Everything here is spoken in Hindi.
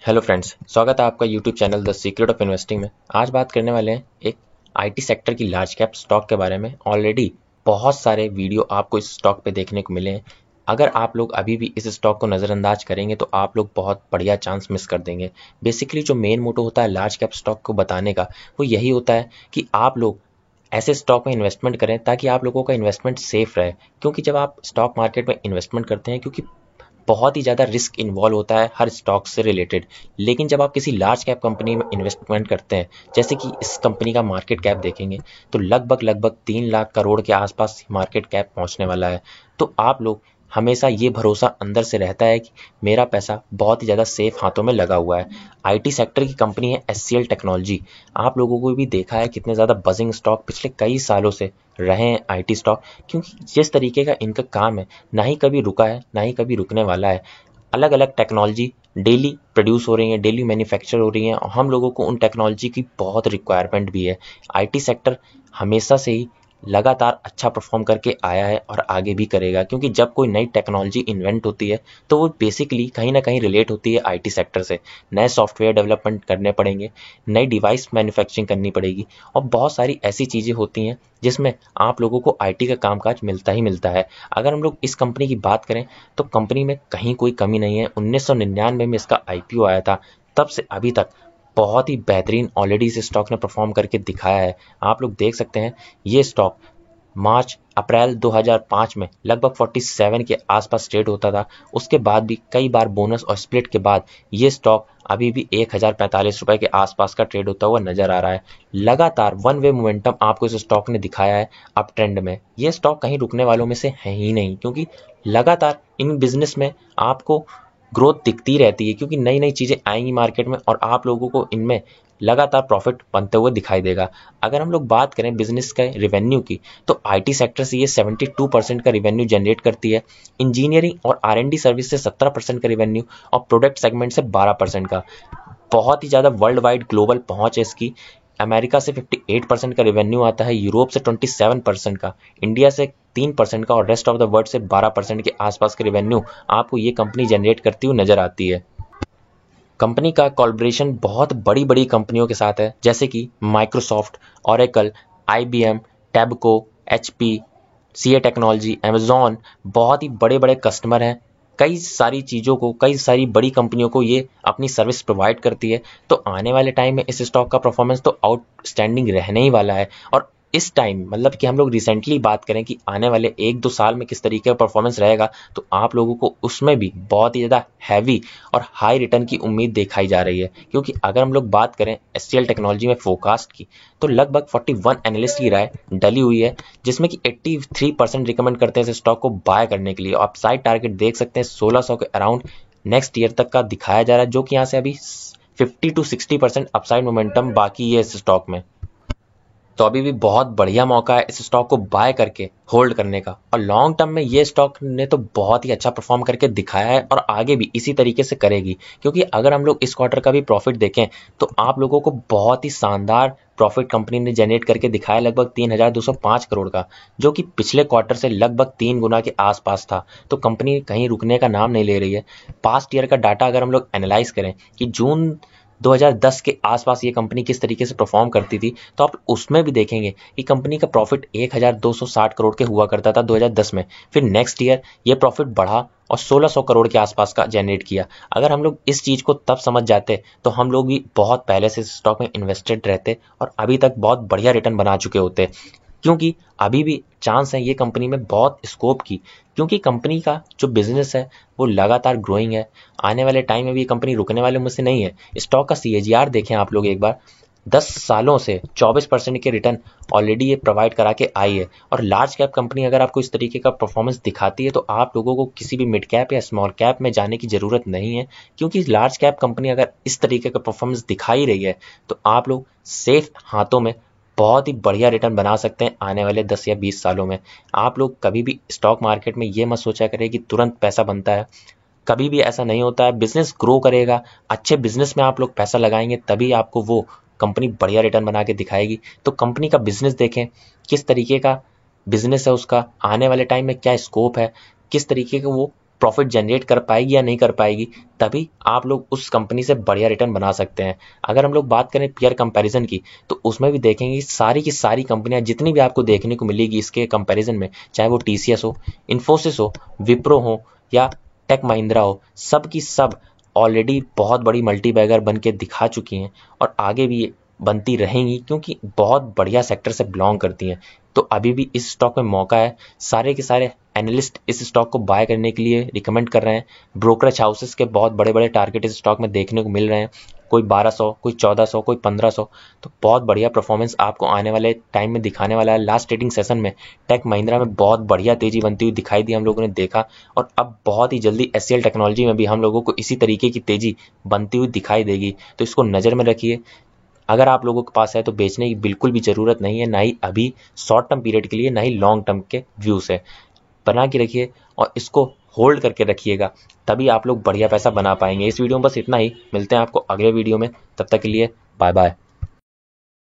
हेलो फ्रेंड्स, स्वागत है आपका YouTube channel the secret of investing में। आज बात करने वाले हैं एक आईटी सेक्टर की लार्ज कैप स्टॉक के बारे में। ऑलरेडी बहुत सारे वीडियो आपको इस स्टॉक पे देखने को मिले हैं। अगर आप लोग अभी भी इस स्टॉक को नज़रअंदाज करेंगे तो आप लोग बहुत बढ़िया चांस मिस कर देंगे। बेसिकली जो मेन मोटो होता है लार्ज कैप स्टॉक को बताने का, वो यही होता है कि आप लोग ऐसे स्टॉक में इन्वेस्टमेंट करें ताकि आप लोगों का इन्वेस्टमेंट सेफ रहे। क्योंकि जब आप स्टॉक मार्केट में इन्वेस्टमेंट करते हैं, क्योंकि बहुत ही ज़्यादा रिस्क इन्वॉल्व होता है हर स्टॉक से रिलेटेड। लेकिन जब आप किसी लार्ज कैप कंपनी में इन्वेस्टमेंट करते हैं, जैसे कि इस कंपनी का मार्केट कैप देखेंगे तो लगभग लगभग 3 लाख करोड़ के आसपास मार्केट कैप पहुंचने वाला है। तो आप लोग हमेशा ये भरोसा अंदर से रहता है कि मेरा पैसा बहुत ही ज़्यादा सेफ हाथों में लगा हुआ है। आईटी सेक्टर की कंपनी है एचसीएल टेक्नोलॉजी। आप लोगों को भी देखा है कितने ज़्यादा बजिंग स्टॉक पिछले कई सालों से रहे हैं आईटी स्टॉक, क्योंकि जिस तरीके का इनका काम है ना ही कभी रुका है ना ही कभी रुकने वाला है। अलग अलग टेक्नोलॉजी डेली प्रोड्यूस हो रही है, डेली मैन्युफैक्चर हो रही है और हम लोगों को उन टेक्नोलॉजी की बहुत रिक्वायरमेंट भी है। आईटी सेक्टर हमेशा से ही लगातार अच्छा परफॉर्म करके आया है और आगे भी करेगा, क्योंकि जब कोई नई टेक्नोलॉजी इन्वेंट होती है तो वो बेसिकली कहीं ना कहीं रिलेट होती है आईटी सेक्टर से। नए सॉफ्टवेयर डेवलपमेंट करने पड़ेंगे, नई डिवाइस मैन्युफैक्चरिंग करनी पड़ेगी और बहुत सारी ऐसी चीज़ें होती हैं जिसमें आप लोगों को आईटी का कामकाज मिलता ही मिलता है। अगर हम लोग इस कंपनी की बात करें तो कंपनी में कहीं कोई कमी नहीं है। 1999 में इसका आईपीओ आया था, तब से अभी तक बहुत ही बेहतरीन ऑलरेडी इस स्टॉक ने परफॉर्म करके दिखाया है। आप लोग देख सकते हैं ये स्टॉक मार्च अप्रैल 2005 में लगभग 47 के आसपास ट्रेड होता था। उसके बाद भी कई बार बोनस और स्प्लिट के बाद ये स्टॉक अभी भी 1045 रुपए के आसपास का ट्रेड होता हुआ नजर आ रहा है। लगातार वन वे मोमेंटम आपको इस स्टॉक ने दिखाया है अप ट्रेंड में। ये स्टॉक कहीं रुकने वालों में से है ही नहीं, क्योंकि लगातार इन बिजनेस में आपको ग्रोथ दिखती रहती है, क्योंकि नई नई चीजें आएंगी मार्केट में और आप लोगों को इनमें लगातार प्रॉफिट बनते हुए दिखाई देगा। अगर हम लोग बात करें बिजनेस के रेवेन्यू की, तो आईटी सेक्टर से ये 72% का रेवेन्यू जनरेट करती है। इंजीनियरिंग और आर&डी सर्विस से 17% का रेवेन्यू और प्रोडक्ट सेगमेंट से 12% का। बहुत ही ज़्यादा वर्ल्ड वाइड ग्लोबल पहुंच है इसकी। अमेरिका से 58% का रेवेन्यू आता है, यूरोप से 27% का, इंडिया से 3% का और रेस्ट ऑफ द वर्ल्ड से 12% के आसपास के रेवेन्यू आपको ये कंपनी जनरेट करती हुई नजर आती है। कंपनी का कोलैबोरेशन बहुत बड़ी बड़ी कंपनियों के साथ है, जैसे कि माइक्रोसॉफ्ट, ओरेकल, आईबीएम, टैबको, एचपी, सीए टेक्नोलॉजी, अमेजॉन। बहुत ही बड़े बड़े कस्टमर हैं। कई सारी चीज़ों को, कई सारी बड़ी कंपनियों को ये अपनी सर्विस प्रोवाइड करती है। तो आने वाले टाइम में इस स्टॉक का परफॉर्मेंस तो आउटस्टैंडिंग रहने ही वाला है। और इस टाइम मतलब कि हम लोग रिसेंटली बात करें कि आने वाले 1-2 साल में किस तरीके का परफॉर्मेंस रहेगा, तो आप लोगों को उसमें भी बहुत ही ज़्यादा हैवी और हाई रिटर्न की उम्मीद दिखाई जा रही है। क्योंकि अगर हम लोग बात करें एचसीएल टेक्नोलॉजी में फोरकास्ट की, तो लगभग 41 एनालिस्ट की राय डली हुई है, जिसमें कि 83% रिकमेंड करते हैं इस स्टॉक को बाय करने के लिए। आप साइड टारगेट देख सकते हैं 1600 के अराउंड नेक्स्ट ईयर तक का दिखाया जा रहा है, जो कि यहाँ से अभी 50-60% अपसाइड मोमेंटम बाकी है इस स्टॉक में। तो अभी भी बहुत बढ़िया मौका है इस स्टॉक को बाय करके होल्ड करने का। और लॉन्ग टर्म में ये स्टॉक ने तो बहुत ही अच्छा परफॉर्म करके दिखाया है और आगे भी इसी तरीके से करेगी। क्योंकि अगर हम लोग इस क्वार्टर का भी प्रॉफिट देखें तो आप लोगों को बहुत ही शानदार प्रॉफिट कंपनी ने जनरेट करके दिखाया, लगभग 3205 करोड़ का, जो कि पिछले क्वार्टर से लगभग 3 गुना के आसपास था। तो कंपनी कहीं रुकने का नाम नहीं ले रही है। पास्ट ईयर का डाटा अगर हम लोग एनालाइज करें कि जून 2010 के आसपास ये कंपनी किस तरीके से परफॉर्म करती थी, तो आप उसमें भी देखेंगे कि कंपनी का प्रॉफिट 1260 करोड़ के हुआ करता था 2010 में। फिर नेक्स्ट ईयर ये प्रॉफिट बढ़ा और 1600 करोड़ के आसपास का जनरेट किया। अगर हम लोग इस चीज़ को तब समझ जाते तो हम लोग भी बहुत पहले से स्टॉक में इन्वेस्टेड रहते और अभी तक बहुत बढ़िया रिटर्न बना चुके होते। क्योंकि अभी भी चांस है ये कंपनी में बहुत स्कोप की, क्योंकि कंपनी का जो बिजनेस है वो लगातार ग्रोइंग है। आने वाले टाइम में भी ये कंपनी रुकने वाले में से नहीं है। स्टॉक का सीएजीआर देखें आप लोग एक बार, 10 सालों से 24% के रिटर्न ऑलरेडी ये प्रोवाइड करा के आई है। और लार्ज कैप कंपनी अगर आपको इस तरीके का परफॉर्मेंस दिखाती है तो आप लोगों को किसी भी मिड कैप या स्मॉल कैप में जाने की जरूरत नहीं है, क्योंकि लार्ज कैप कंपनी अगर इस तरीके का परफॉर्मेंस दिखा ही रही है तो आप लोग सेफ हाथों में बहुत ही बढ़िया रिटर्न बना सकते हैं आने वाले 10 या 20 सालों में। आप लोग कभी भी स्टॉक मार्केट में ये मत सोचा करें कि तुरंत पैसा बनता है। कभी भी ऐसा नहीं होता है। बिजनेस ग्रो करेगा, अच्छे बिजनेस में आप लोग पैसा लगाएंगे तभी आपको वो कंपनी बढ़िया रिटर्न बना के दिखाएगी। तो कंपनी का बिजनेस देखें, किस तरीके का बिजनेस है उसका, आने वाले टाइम में क्या स्कोप है, किस तरीके का वो प्रॉफिट जनरेट कर पाएगी या नहीं कर पाएगी, तभी आप लोग उस कंपनी से बढ़िया रिटर्न बना सकते हैं। अगर हम लोग बात करें पीयर कंपैरिजन की, तो उसमें भी देखेंगे सारी की सारी कंपनियां जितनी भी आपको देखने को मिलेगी इसके कंपैरिजन में, चाहे वो टीसीएस हो, इन्फोसिस हो, विप्रो हो या टेक महिंद्रा हो, सब की सब ऑलरेडी बहुत बड़ी मल्टीबैगर बन के दिखा चुकी हैं और आगे भी बनती रहेंगी, क्योंकि बहुत बढ़िया सेक्टर से बिलोंग करती हैं। तो अभी भी इस स्टॉक में मौका है। सारे के सारे एनालिस्ट इस स्टॉक को बाय करने के लिए रिकमेंड कर रहे हैं। ब्रोकरेज हाउसेस के बहुत बड़े बड़े टारगेट इस स्टॉक में देखने को मिल रहे हैं, कोई 1200, कोई 1400, कोई 1500। तो बहुत बढ़िया परफॉर्मेंस आपको आने वाले टाइम में दिखाने वाला है। लास्ट ट्रेडिंग सेशन में टेक महिंद्रा में बहुत बढ़िया तेजी बनती हुई दिखाई दी, हम लोगों ने देखा, और अब बहुत ही जल्दी एचसीएल टेक्नोलॉजी में भी हम लोगों को इसी तरीके की तेजी बनती हुई दिखाई देगी। तो इसको नज़र में रखिए। अगर आप लोगों के पास है तो बेचने की बिल्कुल भी ज़रूरत नहीं है, ना ही अभी शॉर्ट टर्म पीरियड के लिए, ना ही लॉन्ग टर्म के व्यू से। बना के रखिए और इसको होल्ड करके रखिएगा, तभी आप लोग बढ़िया पैसा बना पाएंगे। इस वीडियो में बस इतना ही। मिलते हैं आपको अगले वीडियो में, तब तक के लिए बाय बाय।